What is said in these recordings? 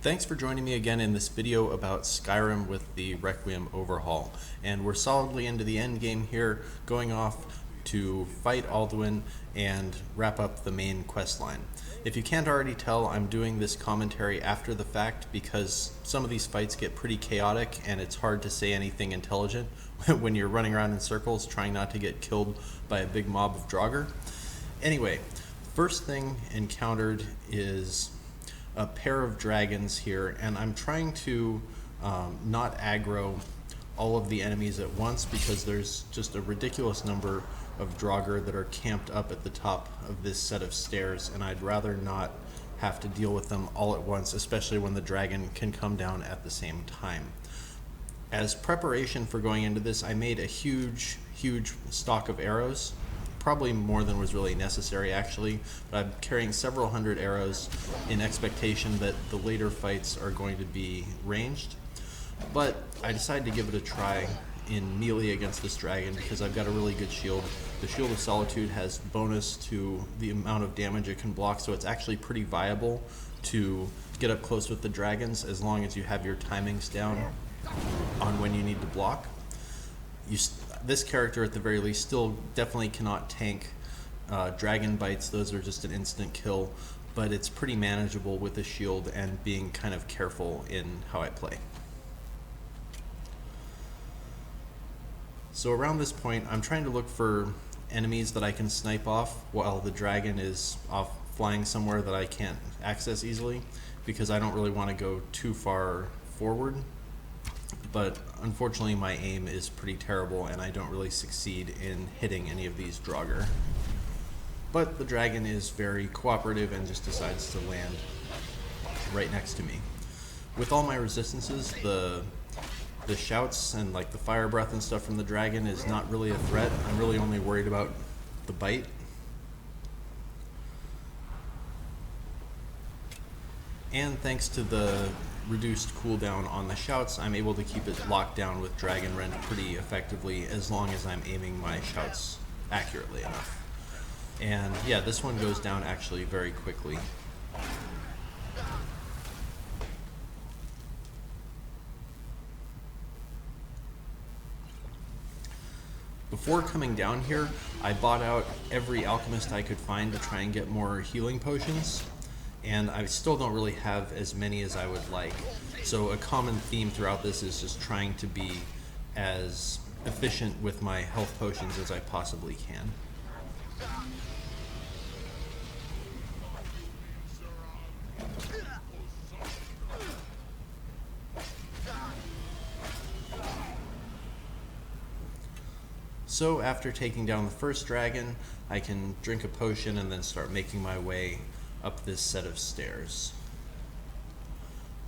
Thanks for joining me again in this video about Skyrim with the Requiem overhaul. And we're solidly into the end game here, going off to fight Alduin and wrap up the main quest line. If you can't already tell, I'm doing this commentary after the fact because some of these fights get pretty chaotic and it's hard to say anything intelligent when you're running around in circles trying not to get killed by a big mob of Draugr. Anyway, first thing encountered is a pair of dragons here, and I'm trying to not aggro all of the enemies at once because there's just a ridiculous number of Draugr that are camped up at the top of this set of stairs, and I'd rather not have to deal with them all at once, especially when the dragon can come down at the same time. As preparation for going into this, I made a huge stock of arrows, probably more than was really necessary actually, but I'm carrying several hundred arrows in expectation that the later fights are going to be ranged. But I decided to give it a try in melee against this dragon because I've got a really good shield. The Shield of Solitude has bonus to the amount of damage it can block, so it's actually pretty viable to get up close with the dragons as long as you have your timings down on when you need to block. This character at the very least still definitely cannot tank dragon bites. Those are just an instant kill, but it's pretty manageable with a shield and being kind of careful in how I play. So around this point, I'm trying to look for enemies that I can snipe off while the dragon is off flying somewhere that I can't access easily, because I don't really want to go too far forward. But unfortunately my aim is pretty terrible and I don't really succeed in hitting any of these Draugr. But the dragon is very cooperative and just decides to land right next to me. With all my resistances, the shouts and like the fire breath and stuff from the dragon is not really a threat. I'm really only worried about the bite. And thanks to the reduced cooldown on the shouts, I'm able to keep it locked down with Dragon Rend pretty effectively as long as I'm aiming my shouts accurately enough. And yeah, this one goes down actually very quickly. Before coming down here, I bought out every alchemist I could find to try and get more healing potions, and I still don't really have as many as I would like. So a common theme throughout this is just trying to be as efficient with my health potions as I possibly can. So after taking down the first dragon, I can drink a potion and then start making my way up this set of stairs.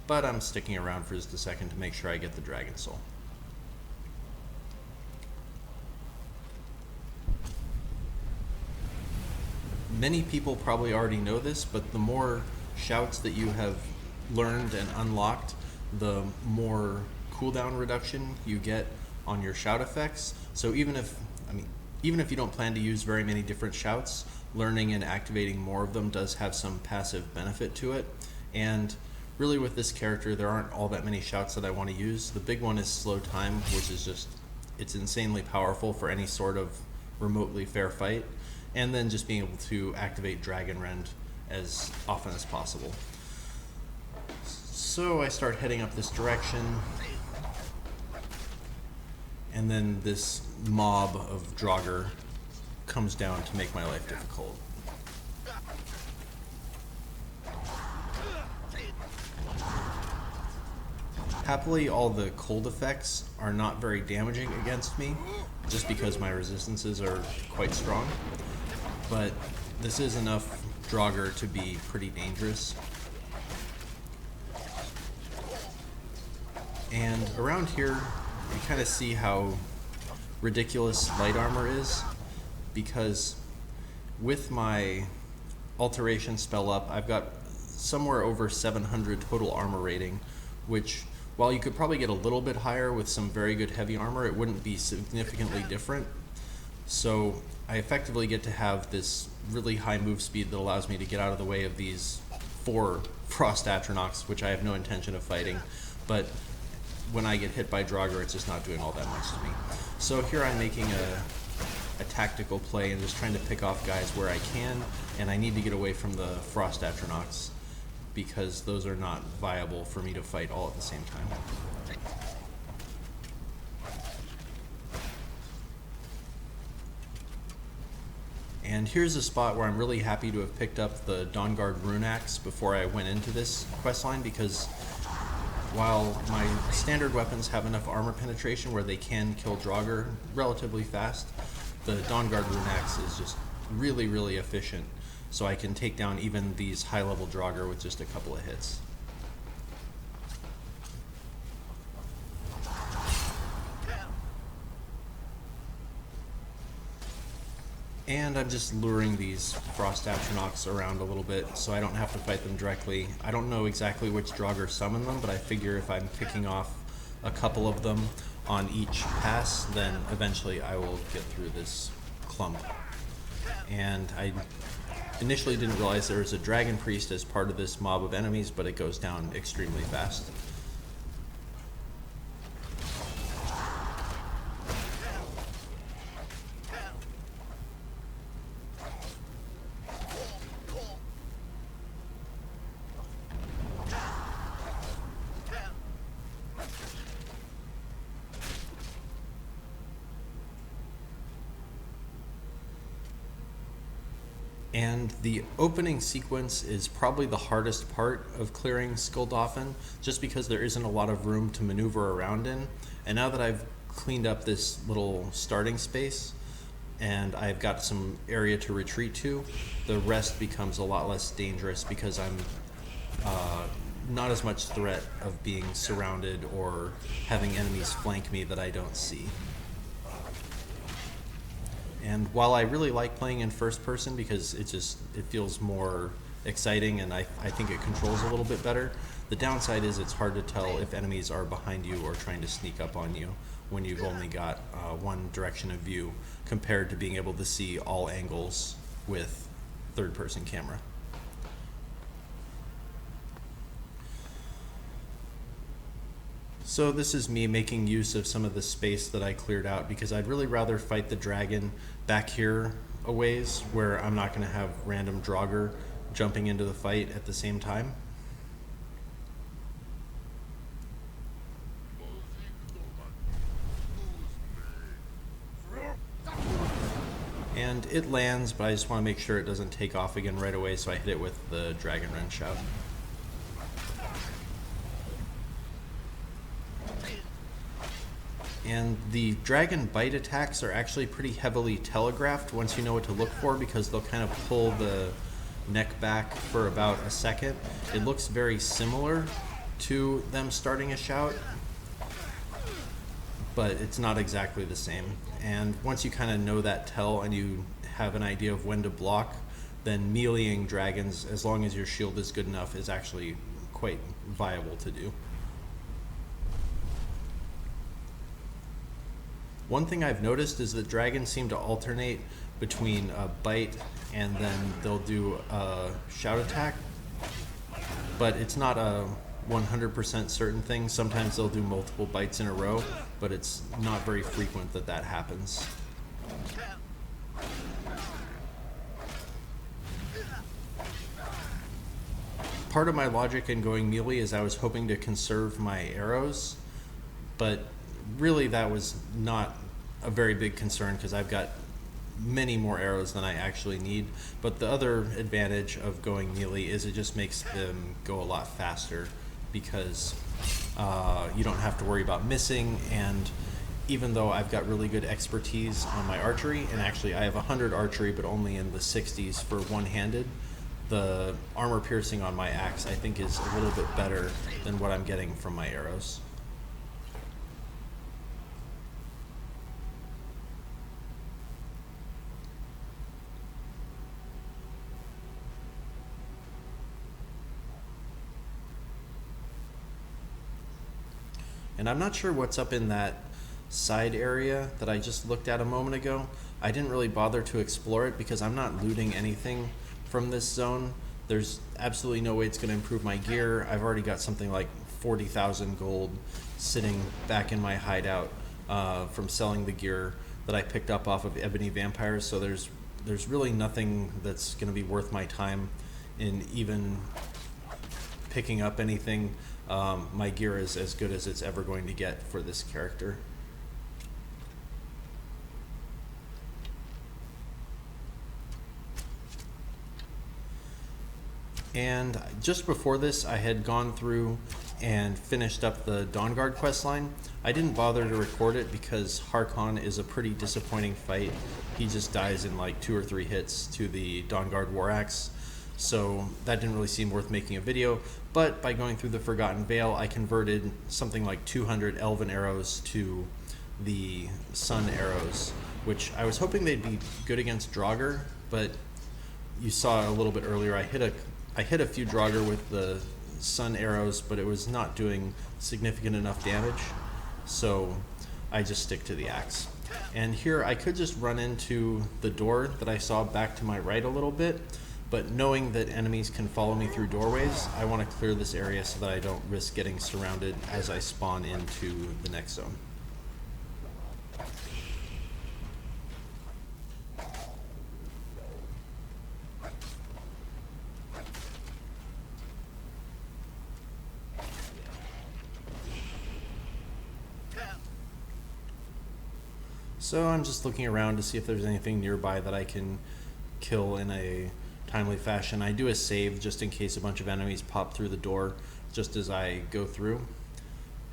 But I'm sticking around for just a second to make sure I get the dragon soul. Many people probably already know this, but the more shouts that you have learned and unlocked, the more cooldown reduction you get on your shout effects. So even if you don't plan to use very many different shouts, learning and activating more of them does have some passive benefit to it. And really with this character, there aren't all that many shouts that I want to use. The big one is Slow Time, which is just, it's insanely powerful for any sort of remotely fair fight. And then just being able to activate Dragon Rend as often as possible. So I start heading up this direction, and then this mob of Draugr comes down to make my life difficult. Happily, all the cold effects are not very damaging against me, just because my resistances are quite strong. But this is enough Draugr to be pretty dangerous. And around here, you kind of see how ridiculous light armor is, because with my alteration spell up, I've got somewhere over 700 total armor rating, which, while you could probably get a little bit higher with some very good heavy armor, it wouldn't be significantly different. So I effectively get to have this really high move speed that allows me to get out of the way of these four frost Atronachs, which I have no intention of fighting, but when I get hit by Draugr, it's just not doing all that much to me. So here I'm making a tactical play and just trying to pick off guys where I can, and I need to get away from the frost Atronachs because those are not viable for me to fight all at the same time. And here's a spot where I'm really happy to have picked up the Dawnguard Rune Axe before I went into this questline, because while my standard weapons have enough armor penetration where they can kill Draugr relatively fast, the Dawnguard Rune Axe is just really, really efficient, so I can take down even these high-level Draugr with just a couple of hits. And I'm just luring these frost Atronachs around a little bit so I don't have to fight them directly. I don't know exactly which Draugr summon them, but I figure if I'm picking off a couple of them on each pass, then eventually I will get through this clump. And I initially didn't realize there was a Dragon Priest as part of this mob of enemies, but it goes down extremely fast. And the opening sequence is probably the hardest part of clearing Skuldafn, just because there isn't a lot of room to maneuver around in. And now that I've cleaned up this little starting space and I've got some area to retreat to, the rest becomes a lot less dangerous because I'm not as much threat of being surrounded or having enemies flank me that I don't see. And while I really like playing in first person because it feels more exciting and I think it controls a little bit better, the downside is it's hard to tell if enemies are behind you or trying to sneak up on you when you've only got one direction of view compared to being able to see all angles with third person camera. So this is me making use of some of the space that I cleared out because I'd really rather fight the dragon back here a ways where I'm not going to have random Draugr jumping into the fight at the same time. And it lands, but I just want to make sure it doesn't take off again right away, so I hit it with the Dragon Rend Shout. And the dragon bite attacks are actually pretty heavily telegraphed once you know what to look for, because they'll kind of pull the neck back for about a second. It looks very similar to them starting a shout, but it's not exactly the same. And once you kind of know that tell and you have an idea of when to block, then meleeing dragons, as long as your shield is good enough, is actually quite viable to do. One thing I've noticed is that dragons seem to alternate between a bite and then they'll do a shout attack, but it's not a 100% certain thing. Sometimes they'll do multiple bites in a row, but it's not very frequent that that happens. Part of my logic in going melee is I was hoping to conserve my arrows, but really that was not a very big concern because I've got many more arrows than I actually need. But the other advantage of going melee is it just makes them go a lot faster because you don't have to worry about missing. And even though I've got really good expertise on my archery, and actually I have 100 archery but only in the 60s for one-handed, the armor piercing on my axe I think is a little bit better than what I'm getting from my arrows. And I'm not sure what's up in that side area that I just looked at a moment ago. I didn't really bother to explore it because I'm not looting anything from this zone. There's absolutely no way it's going to improve my gear. I've already got something like 40,000 gold sitting back in my hideout from selling the gear that I picked up off of Ebony Vampires, so there's really nothing that's going to be worth my time in even picking up anything. My gear is as good as it's ever going to get for this character. And just before this, I had gone through and finished up the Dawnguard questline. I didn't bother to record it because Harkon is a pretty disappointing fight. He just dies in like 2 or 3 hits to the Dawnguard War Axe, so that didn't really seem worth making a video. But by going through the Forgotten Vale, I converted something like 200 elven arrows to the sun arrows, which I was hoping they'd be good against Draugr, but you saw a little bit earlier, I hit a few Draugr with the sun arrows, but it was not doing significant enough damage, so I just stick to the axe. And here I could just run into the door that I saw back to my right a little bit, but knowing that enemies can follow me through doorways, I want to clear this area so that I don't risk getting surrounded as I spawn into the next zone. So I'm just looking around to see if there's anything nearby that I can kill in a timely fashion. I do a save just in case a bunch of enemies pop through the door just as I go through,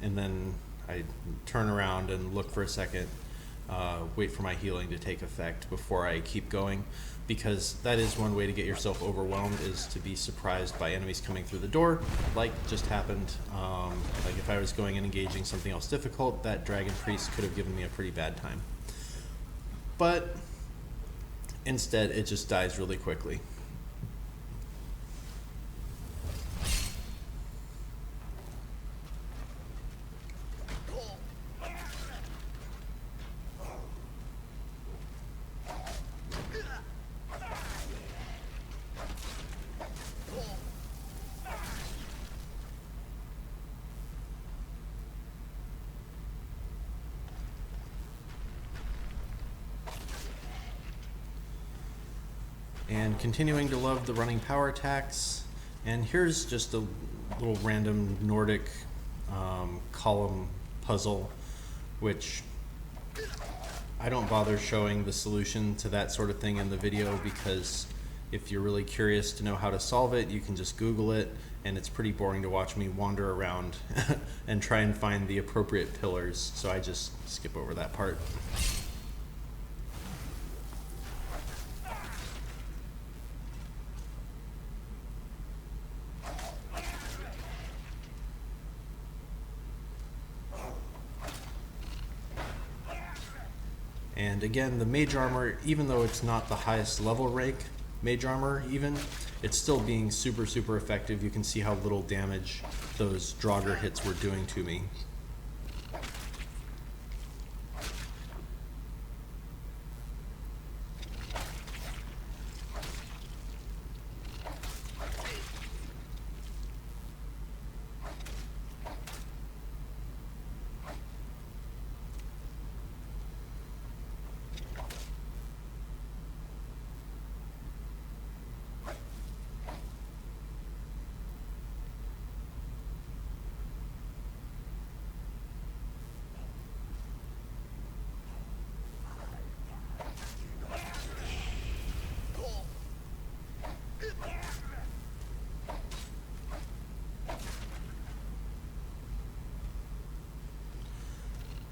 and then I turn around and look for a second, wait for my healing to take effect before I keep going, because that is one way to get yourself overwhelmed, is to be surprised by enemies coming through the door, like just happened. Like if I was going and engaging something else difficult, that dragon priest could have given me a pretty bad time. But instead, it just dies really quickly. And continuing to love the running power attacks. And here's just a little random Nordic column puzzle, which I don't bother showing the solution to that sort of thing in the video, because if you're really curious to know how to solve it, you can just Google it, and it's pretty boring to watch me wander around and try and find the appropriate pillars, so I just skip over that part. And again, the mage armor, even though it's not the highest level rank mage armor even, it's still being super, super effective. You can see how little damage those Draugr hits were doing to me.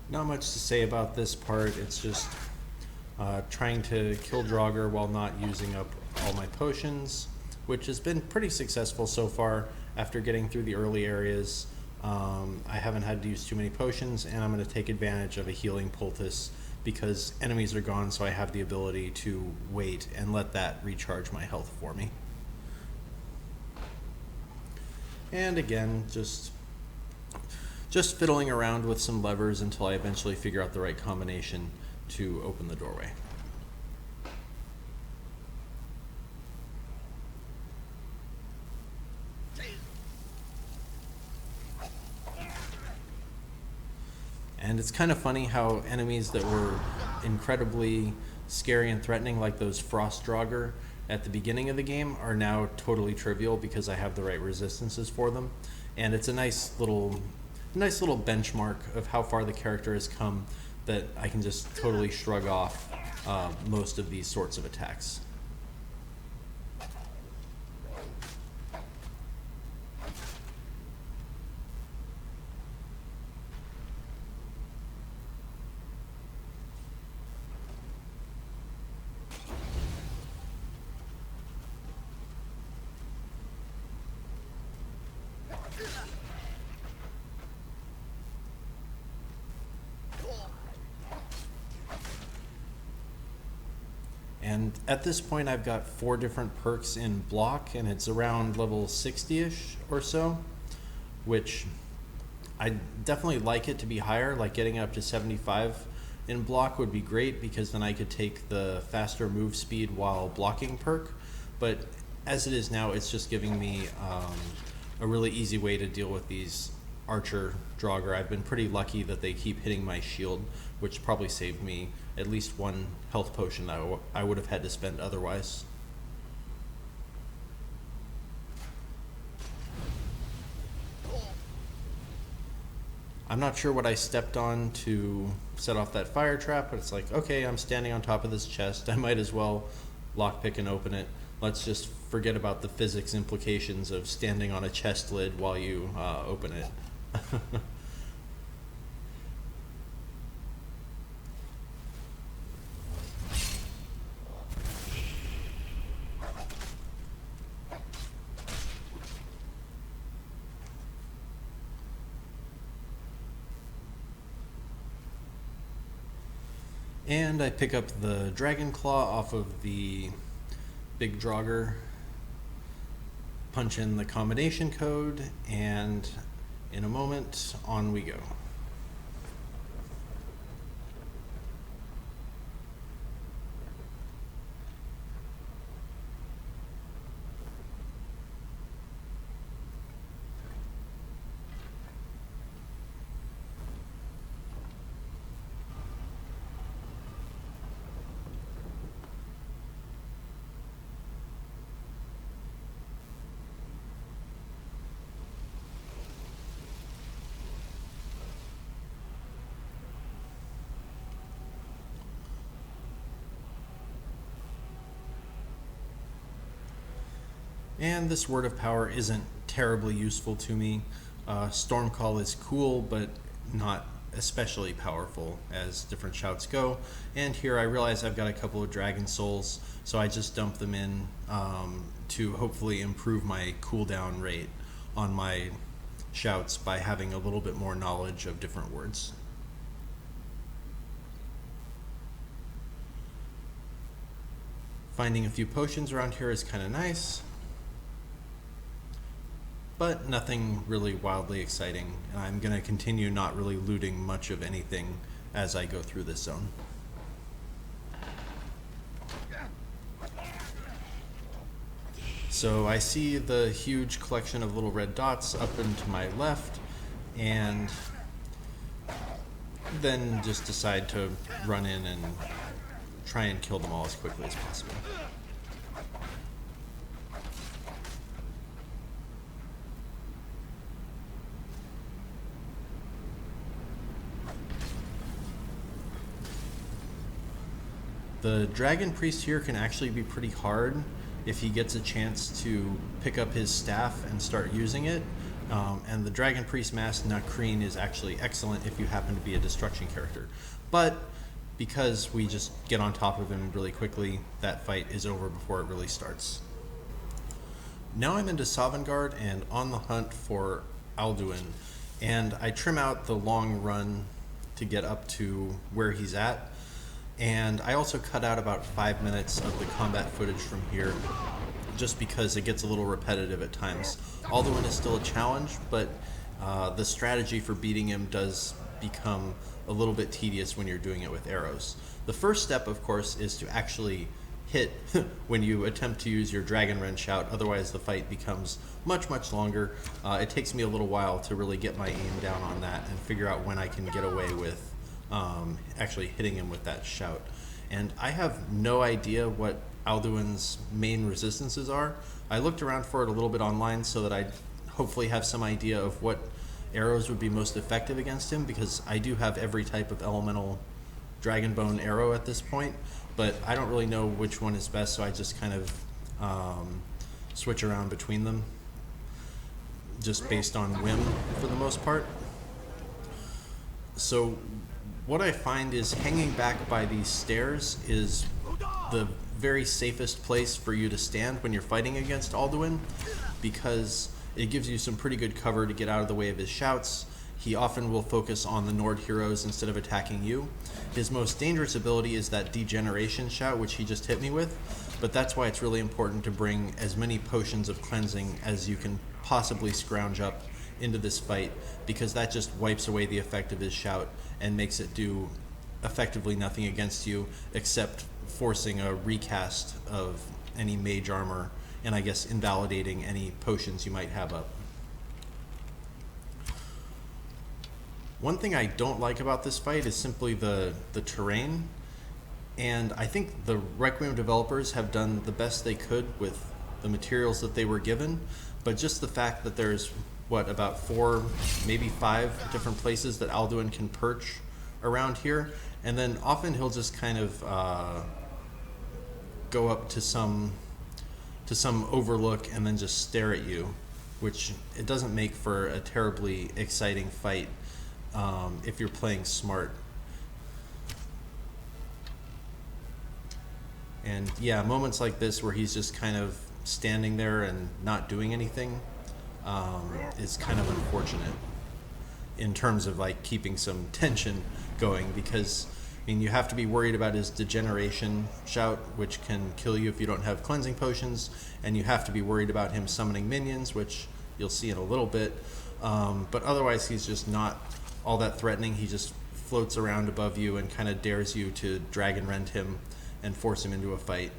Not much to say about this part. It's just trying to kill Draugr while not using up all my potions, which has been pretty successful so far. After getting through the early areas, I haven't had to use too many potions, and I'm going to take advantage of a healing poultice because enemies are gone, so I have the ability to wait and let that recharge my health for me. And again, just fiddling around with some levers until I eventually figure out the right combination to open the doorway. And it's kind of funny how enemies that were incredibly scary and threatening, like those Frost Draugr at the beginning of the game, are now totally trivial because I have the right resistances for them. And it's a nice little benchmark of how far the character has come, that I can just totally shrug off most of these sorts of attacks. And at this point, I've got 4 different perks in block, and it's around level 60-ish or so, which I definitely like it to be higher. Like getting up to 75 in block would be great, because then I could take the faster move speed while blocking perk. But as it is now, it's just giving me a really easy way to deal with these Archer Draugr. I've been pretty lucky that they keep hitting my shield, which probably saved me at least 1 health potion that I would have had to spend otherwise. I'm not sure what I stepped on to set off that fire trap, but it's like, okay, I'm standing on top of this chest. I might as well lockpick and open it. Let's just forget about the physics implications of standing on a chest lid while you open it. And I pick up the Dragon Claw off of the big Draugr, punch in the combination code, and in a moment, on we go. And this Word of Power isn't terribly useful to me. Stormcall is cool, but not especially powerful as different shouts go. And here I realize I've got a couple of Dragon Souls, so I just dump them in to hopefully improve my cooldown rate on my shouts by having a little bit more knowledge of different words. Finding a few potions around here is kind of nice, but nothing really wildly exciting. I'm going to continue not really looting much of anything as I go through this zone. So I see the huge collection of little red dots up and to my left, and then just decide to run in and try and kill them all as quickly as possible. The Dragon Priest here can actually be pretty hard if he gets a chance to pick up his staff and start using it. And the Dragon Priest Mask Nakreen is actually excellent if you happen to be a destruction character. But because we just get on top of him really quickly, that fight is over before it really starts. Now I'm into Dawnguard and on the hunt for Alduin, and I trim out the long run to get up to where he's at. And I also cut out about 5 minutes of the combat footage from here, just because it gets a little repetitive at times. Alduin is still a challenge, but the strategy for beating him does become a little bit tedious when you're doing it with arrows. The first step, of course, is to actually hit when you attempt to use your Dragon Rend shout. Otherwise, the fight becomes much, much longer. It takes me a little while to really get my aim down on that and figure out when I can get away with actually hitting him with that shout. And I have no idea what Alduin's main resistances are. I looked around for it a little bit online so that I'd hopefully have some idea of what arrows would be most effective against him, because I do have every type of elemental Dragonbone arrow at this point, but I don't really know which one is best, so I just kind of switch around between them just based on whim for the most part. So what I find is hanging back by these stairs is the very safest place for you to stand when you're fighting against Alduin, because it gives you some pretty good cover to get out of the way of his shouts. He often will focus on the Nord heroes instead of attacking you. His most dangerous ability is that degeneration shout, which he just hit me with, but that's why it's really important to bring as many potions of cleansing as you can possibly scrounge up into this fight, because that just wipes away the effect of his shout and makes it do effectively nothing against you except forcing a recast of any mage armor and I guess invalidating any potions you might have up. One thing I don't like about this fight is simply the terrain, and I think the Requiem developers have done the best they could with the materials that they were given, but just the fact that there's about 4, maybe 5 different places that Alduin can perch around here, and then often he'll just kind of go up to some overlook and then just stare at you, which it doesn't make for a terribly exciting fight if you're playing smart. And yeah, moments like this where he's just kind of standing there and not doing anything is kind of unfortunate in terms of like keeping some tension going, because I mean, you have to be worried about his degeneration shout, which can kill you if you don't have cleansing potions, and you have to be worried about him summoning minions, which you'll see in a little bit, but otherwise he's just not all that threatening. He just floats around above you and kind of dares you to Dragon Rend him and force him into a fight.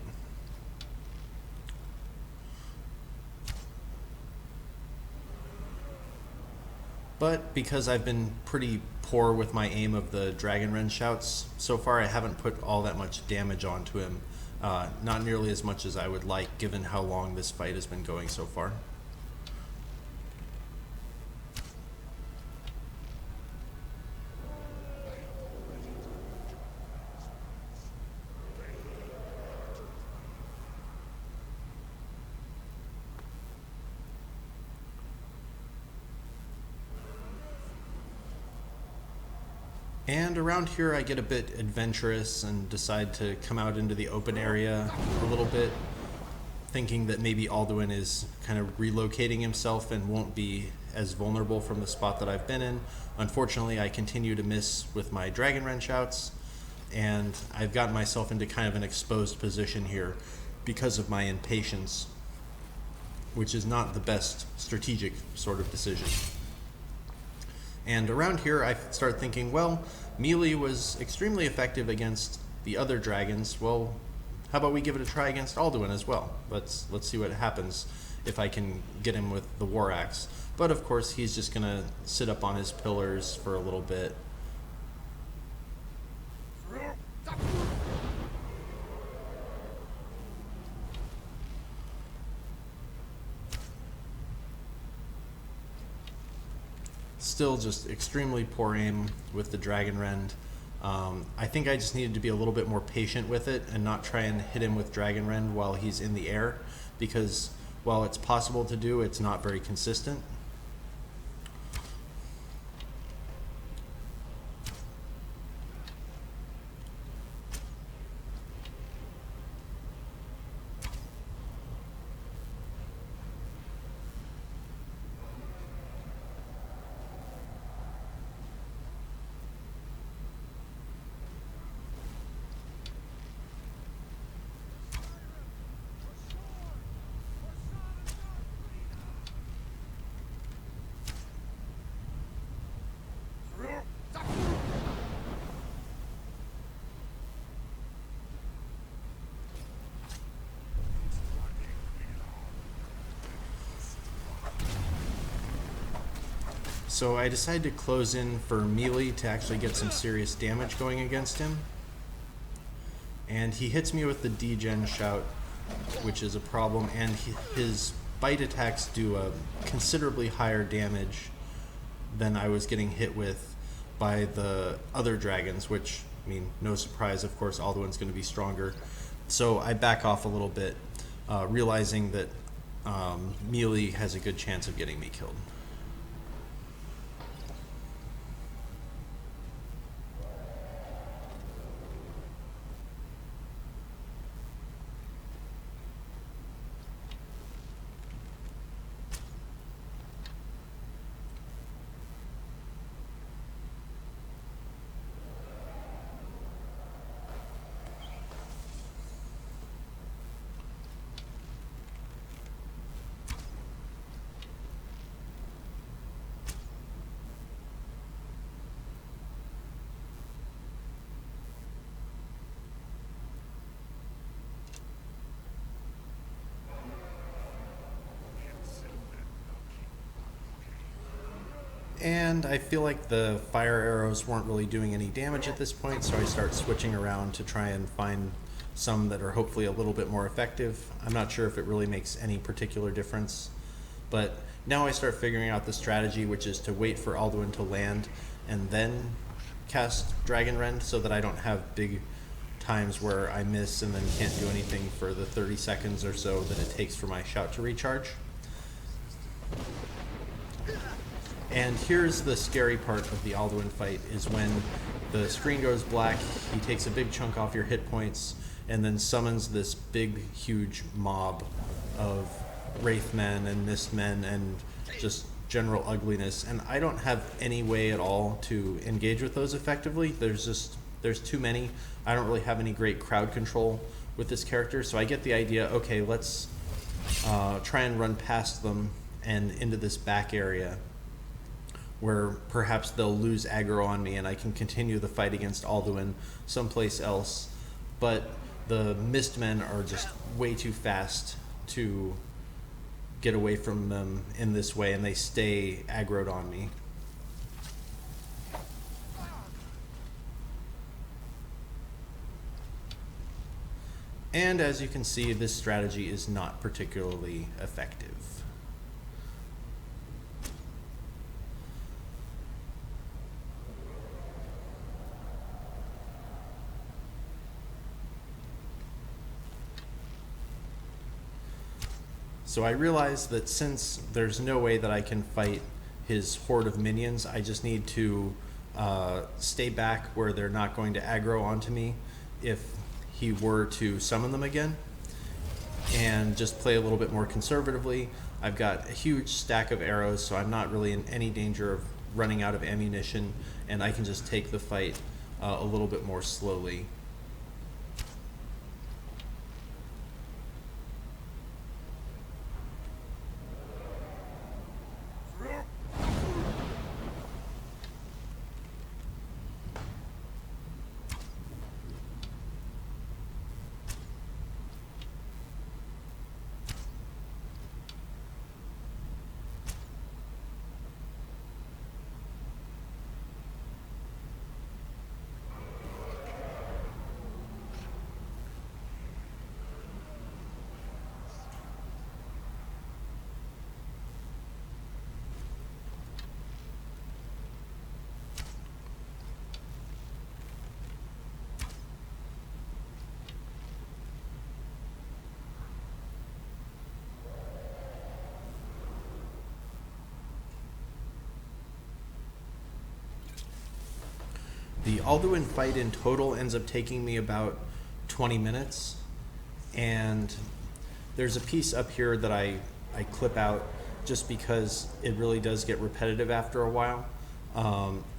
But because I've been pretty poor with my aim of the Dragon Rend shouts, so far I haven't put all that much damage onto him. Not nearly as much as I would like, given how long this fight has been going so far. And around here I get a bit adventurous and decide to come out into the open area a little bit, thinking that maybe Alduin is kind of relocating himself and won't be as vulnerable from the spot that I've been in. Unfortunately, I continue to miss with my Dragon Rend shouts, and I've gotten myself into kind of an exposed position here because of my impatience, which is not the best strategic sort of decision. And around here I start thinking, well, melee was extremely effective against the other dragons. Well, how about we give it a try against Alduin as well? Let's see what happens if I can get him with the war axe. But of course he's just gonna sit up on his pillars for a little bit. Still just extremely poor aim with the Dragon Rend. I think I just needed to be a little bit more patient with it and not try and hit him with Dragon Rend while he's in the air, because while it's possible to do, it's not very consistent. So I decided to close in for melee to actually get some serious damage going against him. And he hits me with the degen shout, which is a problem, and his bite attacks do a considerably higher damage than I was getting hit with by the other dragons, which, I mean, no surprise, of course, Alduin's going to be stronger. So I back off a little bit, realizing that melee has a good chance of getting me killed. And I feel like the fire arrows weren't really doing any damage at this point, so I start switching around to try and find some that are hopefully a little bit more effective. I'm not sure if it really makes any particular difference, but now I start figuring out the strategy, which is to wait for Alduin to land and then cast Dragon Rend so that I don't have big times where I miss and then can't do anything for the 30 seconds or so that it takes for my shout to recharge. And here's the scary part of the Alduin fight, is when the screen goes black, he takes a big chunk off your hit points and then summons this big, huge mob of wraithmen and mistmen and just general ugliness. And I don't have any way at all to engage with those effectively. There's too many. I don't really have any great crowd control with this character, so I get the idea, okay, let's try and run past them and into this back area where perhaps they'll lose aggro on me and I can continue the fight against Alduin someplace else. But the Mistmen are just way too fast to get away from them in this way, and they stay aggroed on me. And as you can see, this strategy is not particularly effective. So I realized that since there's no way that I can fight his horde of minions, I just need to stay back where they're not going to aggro onto me if he were to summon them again, and just play a little bit more conservatively. I've got a huge stack of arrows, so I'm not really in any danger of running out of ammunition, and I can just take the fight a little bit more slowly. The Alduin fight in total ends up taking me about 20 minutes, and there's a piece up here that I clip out just because it really does get repetitive after a while.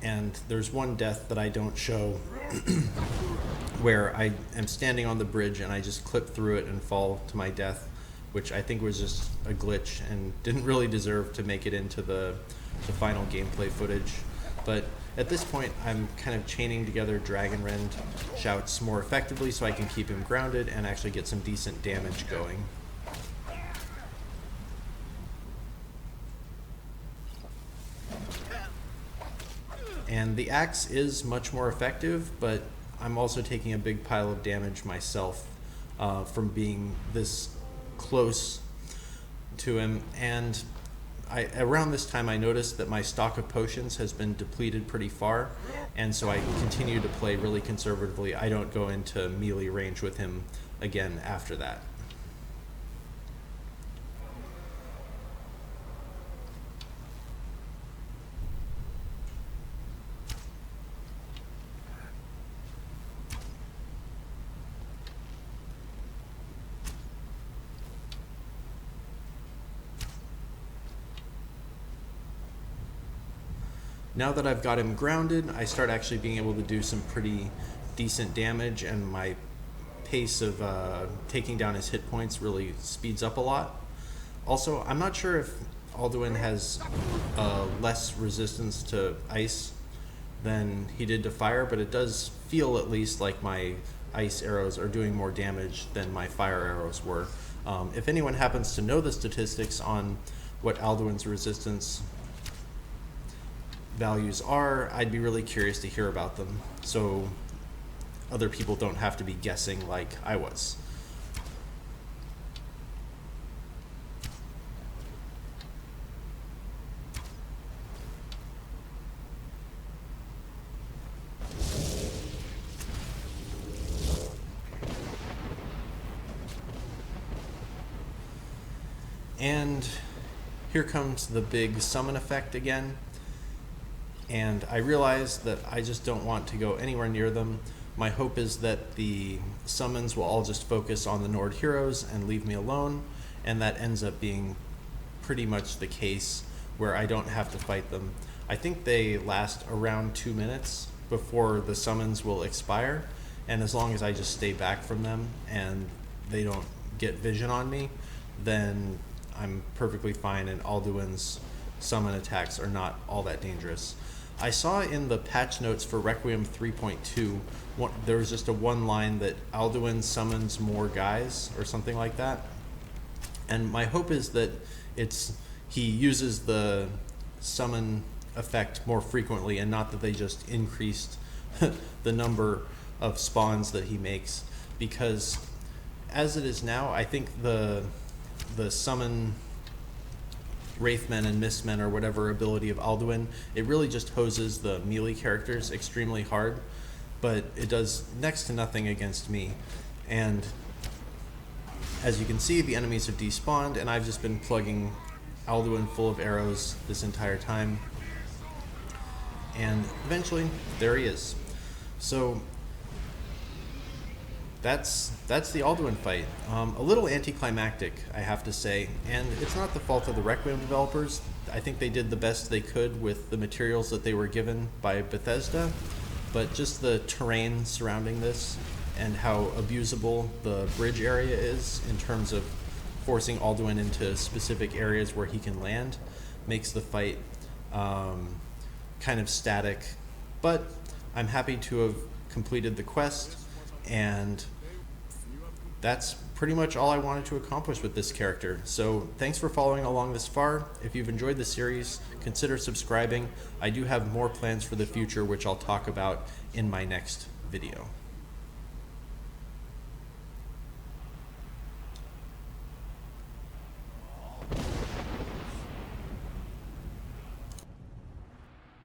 And there's one death that I don't show where I am standing on the bridge and I just clip through it and fall to my death, which I think was just a glitch and didn't really deserve to make it into the final gameplay footage. But at this point, I'm kind of chaining together Dragon Rend shouts more effectively so I can keep him grounded and actually get some decent damage going. And the axe is much more effective, but I'm also taking a big pile of damage myself from being this close to him. And around this time I noticed that my stock of potions has been depleted pretty far, and so I continue to play really conservatively. I don't go into melee range with him again after that. Now that I've got him grounded, I start actually being able to do some pretty decent damage, and my pace of taking down his hit points really speeds up a lot. Also, I'm not sure if Alduin has less resistance to ice than he did to fire, but it does feel at least like my ice arrows are doing more damage than my fire arrows were. If anyone happens to know the statistics on what Alduin's resistance values are, I'd be really curious to hear about them, so other people don't have to be guessing like I was. And here comes the big summon effect again. And I realize that I just don't want to go anywhere near them. My hope is that the summons will all just focus on the Nord heroes and leave me alone, and that ends up being pretty much the case, where I don't have to fight them. I think they last around 2 minutes before the summons will expire, and as long as I just stay back from them and they don't get vision on me, then I'm perfectly fine, and Alduin's summon attacks are not all that dangerous. I saw in the patch notes for Requiem 3.2, there was just a one line that Alduin summons more guys or something like that. And my hope is that he uses the summon effect more frequently, and not that they just increased the number of spawns that he makes. Because as it is now, I think the summon Wraithmen and Mistmen or whatever ability of Alduin, it really just hoses the melee characters extremely hard, but it does next to nothing against me. And as you can see, the enemies have despawned, and I've just been plugging Alduin full of arrows this entire time. And eventually, there he is. So that's the Alduin fight. A little anticlimactic, I have to say, and it's not the fault of the Requiem developers. I think they did the best they could with the materials that they were given by Bethesda, but just the terrain surrounding this and how abusable the bridge area is in terms of forcing Alduin into specific areas where he can land makes the fight kind of static. But I'm happy to have completed the quest, and that's pretty much all I wanted to accomplish with this character. So thanks for following along this far. If you've enjoyed the series, consider subscribing. I do have more plans for the future, which I'll talk about in my next video.